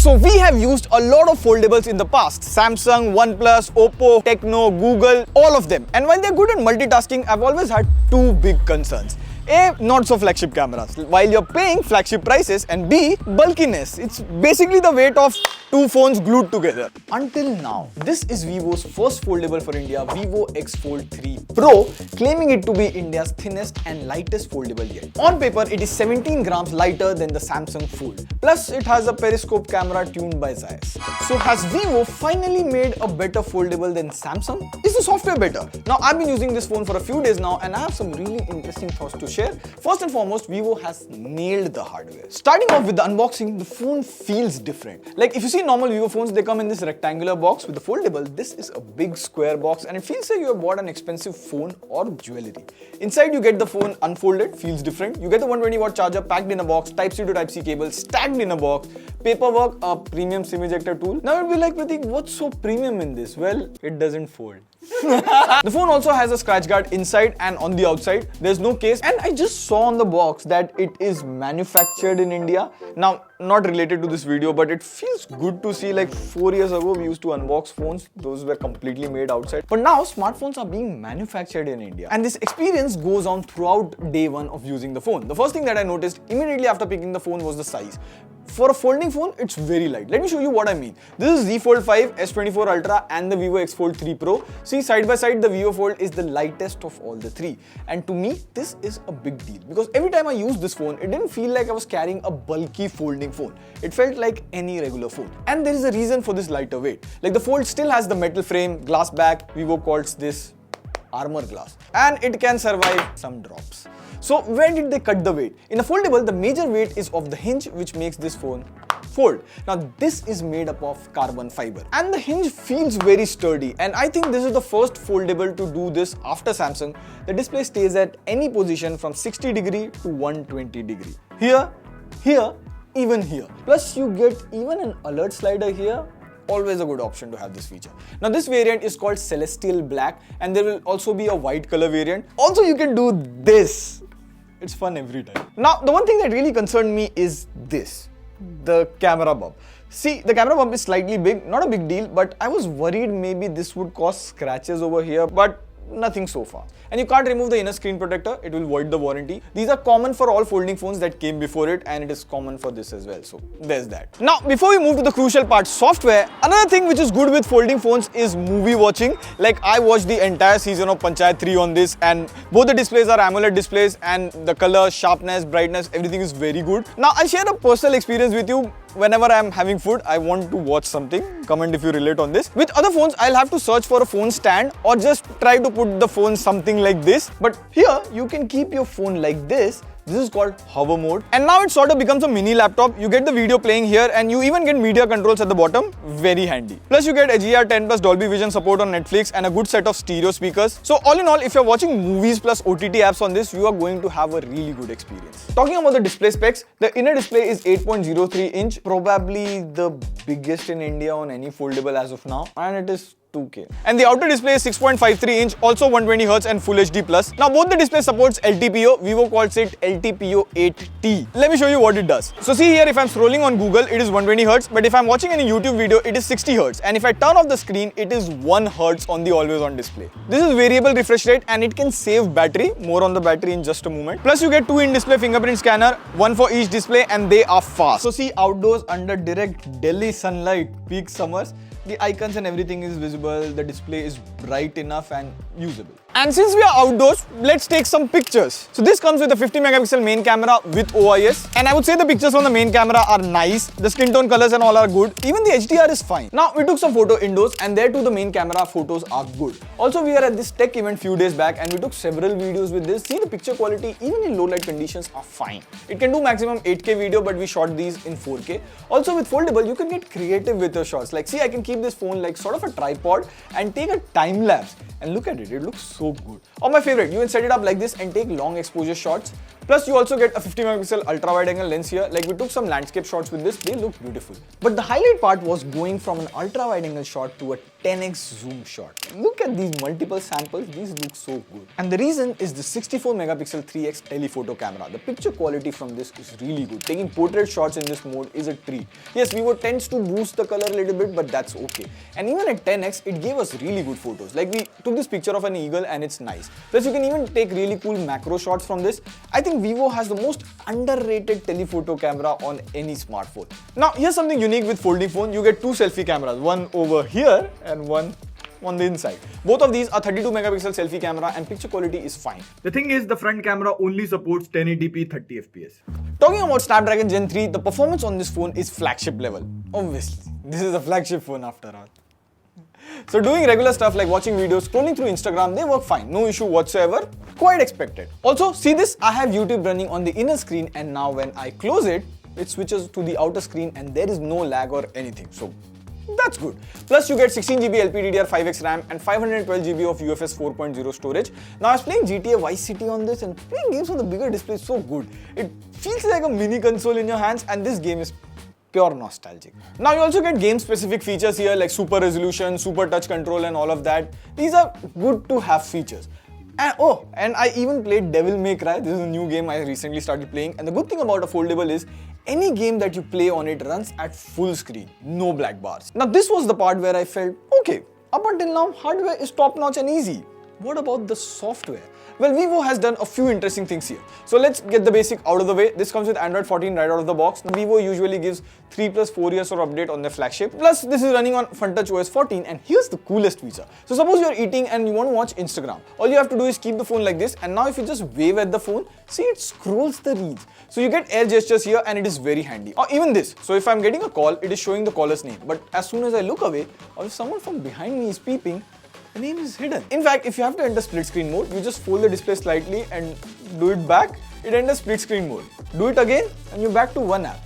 So we have used a lot of foldables in the past. Samsung, OnePlus, Oppo, Techno, Google, all of them. And while they're good at multitasking, I've always had two big concerns. A, not so flagship cameras, while you're paying flagship prices, and B, bulkiness. It's basically the weight of two phones glued together. Until now, this is Vivo's first foldable for India, Vivo X Fold 3 Pro, claiming it to be India's thinnest and lightest foldable yet. On paper, it is 17 grams lighter than the Samsung Fold. Plus, it has a periscope camera tuned by Zeiss. So has Vivo finally made a better foldable than Samsung? Is the software better? Now, I've been using this phone for a few days now and I have some really interesting thoughts to share. First and foremost, Vivo has nailed the hardware. Starting off with the unboxing, the phone feels different. Like if you see normal Vivo phones, they come in this rectangular box. With the foldable, this is a big square box and it feels like you have bought an expensive phone or jewelry. Inside you get the phone unfolded, feels different. You get the 120-watt charger packed in a box, Type-C to Type-C cable stacked in a box, paperwork, a premium SIM ejector tool. Now you'll be like, Pratik, what's so premium in this? Well, it doesn't fold. The phone also has a scratch guard inside and on the outside. There's no case, and I just saw on the box that it is manufactured in India. Now, not related to this video, but it feels good to see, like 4 years ago we used to unbox phones. Those were completely made outside. But now smartphones are being manufactured in India. And this experience goes on throughout day one of using the phone. The first thing that I noticed immediately after picking the phone was the size. For a folding phone, it's very light. Let me show you what I mean. This is Z Fold 5, S24 Ultra and the Vivo X Fold 3 Pro. See, side by side, the Vivo Fold is the lightest of all the three. And to me, this is a big deal because every time I used this phone, it didn't feel like I was carrying a bulky folding phone. It felt like any regular phone. And there is a reason for this lighter weight. Like the Fold still has the metal frame, glass back. Vivo calls this armor glass. And it can survive some drops. So where did they cut the weight? In a foldable, the major weight is of the hinge, which makes this phone fold. Now this is made up of carbon fiber and the hinge feels very sturdy, and I think this is the first foldable to do this after Samsung. The display stays at any position from 60 degree to 120 degree. Here, even here. Plus you get even an alert slider here. Always a good option to have this feature. Now this variant is called Celestial Black and there will also be a white color variant. Also you can do this. It's fun every time. Now the one thing that really concerned me is this, the camera bump. See, the camera bump is slightly big, not a big deal, but I was worried maybe this would cause scratches over here, but nothing so far. And you can't remove the inner screen protector, it will void the warranty. These are common for all folding phones that came before it, and it is common for this as well, so there's that. Now, before we move to the crucial part, software, another thing which is good with folding phones is movie watching. Like I watched the entire season of Panchayat 3 on this, and both the displays are AMOLED displays, and the color, sharpness, brightness, everything is very good. Now, I'll share a personal experience with you. Whenever I'm having food, I want to watch something. Comment if you relate on this. With other phones, I'll have to search for a phone stand or just try to put the phone something like this. But here, you can keep your phone like this. This is called hover mode. And now it sort of becomes a mini laptop. You get the video playing here and you even get media controls at the bottom. Very handy. Plus you get HDR10 plus Dolby Vision support on Netflix and a good set of stereo speakers. So all in all, if you're watching movies plus OTT apps on this, you are going to have a really good experience. Talking about the display specs, the inner display is 8.03 inch, probably the biggest in India on any foldable as of now. And it is 2K. And the outer display is 6.53 inch, also 120Hz and Full HD+. Now both the display supports LTPO, Vivo calls it LTPO 8T. Let me show you what it does. So see here, if I'm scrolling on Google, it is 120Hz, but if I'm watching any YouTube video, it is 60Hz. And if I turn off the screen, it is 1 Hz on the always on display. This is variable refresh rate and it can save battery. More on the battery in just a moment. Plus you get 2 in-display fingerprint scanner, 1 for each display, and they are fast. So see, outdoors under direct Delhi sunlight, peak summers, the icons and everything is visible, the display is bright enough and usable. And since we are outdoors, let's take some pictures. So this comes with a 50 megapixel main camera with OIS, and I would say the pictures from the main camera are nice. The skin tone colors and all are good. Even the HDR is fine. Now we took some photo indoors and there too the main camera photos are good. Also we were at this tech event few days back and we took several videos with this. See, the picture quality even in low light conditions are fine. It can do maximum 8K video, but we shot these in 4K. Also with foldable, you can get creative with your shots. Like see, I can keep this phone like sort of a tripod and take a time lapse. And look at it, it looks so good. Or my favorite, you can set it up like this and take long exposure shots. Plus you also get a 50 megapixel ultra wide angle lens here. Like we took some landscape shots with this, they look beautiful. But the highlight part was going from an ultra wide angle shot to a 10x zoom shot. Look at these multiple samples, these look so good. And the reason is the 64 megapixel 3x telephoto camera. The picture quality from this is really good. Taking portrait shots in this mode is a treat. Yes, Vivo tends to boost the color a little bit, but that's okay. And even at 10x, it gave us really good photos. Like we took this picture of an eagle and it's nice. Plus you can even take really cool macro shots from this. I think Vivo has the most underrated telephoto camera on any smartphone. Now here's something unique with folding phone. You get two selfie cameras, one over here and one on the inside. Both of these are 32 megapixel selfie camera and picture quality is fine. The thing is, the front camera only supports 1080p 30 fps. Talking about Snapdragon Gen 3, the performance on this phone is flagship level. Obviously, this is a flagship phone after all. So doing regular stuff like watching videos, scrolling through Instagram, they work fine. No issue whatsoever. Quite expected. Also, see this? I have YouTube running on the inner screen and now when I close it, it switches to the outer screen and there is no lag or anything. So that's good. Plus you get 16GB LPDDR5X RAM and 512GB of UFS 4.0 storage. Now I was playing GTA Vice City on this and playing games on the bigger display is so good. It feels like a mini console in your hands and this game is pure nostalgic. Now you also get game specific features here like super resolution, super touch control and all of that. These are good to have features. And I even played Devil May Cry. This is a new game I recently started playing. And the good thing about a foldable is any game that you play on it runs at full screen, no black bars. Now this was the part where I felt, okay, up until now hardware is top notch and easy. What about the software? Well, Vivo has done a few interesting things here. So let's get the basic out of the way. This comes with Android 14 right out of the box. Now, Vivo usually gives 3+ 4 years of update on their flagship. Plus, this is running on FunTouch OS 14 and here's the coolest feature. So suppose you're eating and you want to watch Instagram. All you have to do is keep the phone like this and now if you just wave at the phone, see it scrolls the reels. So you get air gestures here and it is very handy. Or even this. So if I'm getting a call, it is showing the caller's name. But as soon as I look away or if someone from behind me is peeping, the name is hidden. In fact, if you have to enter split screen mode, you just fold the display slightly and do it back, it enters split screen mode. Do it again and you're back to one app.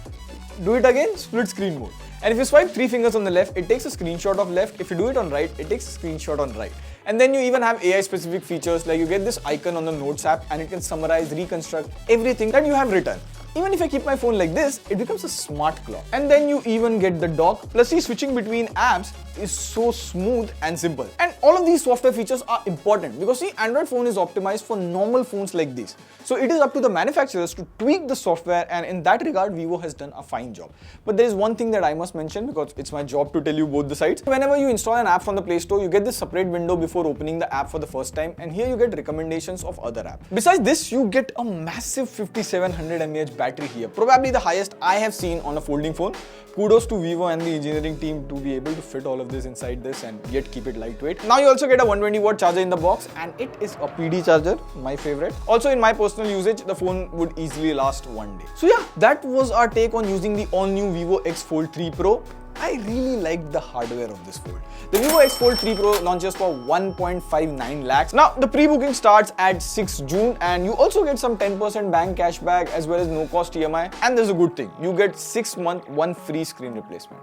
Do it again, split screen mode. And if you swipe 3 fingers on the left, it takes a screenshot of left. If you do it on right, it takes a screenshot on right. And then you even have AI specific features like you get this icon on the Notes app and it can summarize, reconstruct everything that you have written. Even if I keep my phone like this, it becomes a smart clock. And then you even get the dock. Plus, see, switching between apps is so smooth and simple. And all of these software features are important because see, Android phone is optimized for normal phones like this. So it is up to the manufacturers to tweak the software and in that regard, Vivo has done a fine job. But there is one thing that I must mention because it's my job to tell you both the sides. Whenever you install an app from the Play Store, you get this separate window before opening the app for the first time and here you get recommendations of other apps. Besides this, you get a massive 5700 mAh battery here, probably the highest I have seen on a folding phone. Kudos to Vivo and the engineering team to be able to fit all of this inside this and yet keep it lightweight. Now you also get a 120-watt charger in the box and it is a PD charger, my favorite. Also in my personal usage, the phone would easily last one day. So yeah, that was our take on using the all-new Vivo X Fold 3 Pro. I really liked the hardware of this fold. The Vivo X Fold 3 Pro launches for 1.59 lakhs. Now, the pre-booking starts at 6 June and you also get some 10% bank cashback as well as no-cost EMI. And there's a good thing. You get 6 months, 1 free screen replacement.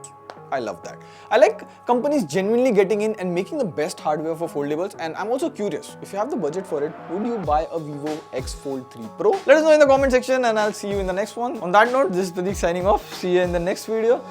I love that. I like companies genuinely getting in and making the best hardware for foldables and I'm also curious, if you have the budget for it, would you buy a Vivo X Fold 3 Pro? Let us know in the comment section and I'll see you in the next one. On that note, this is Pradeep signing off. See you in the next video.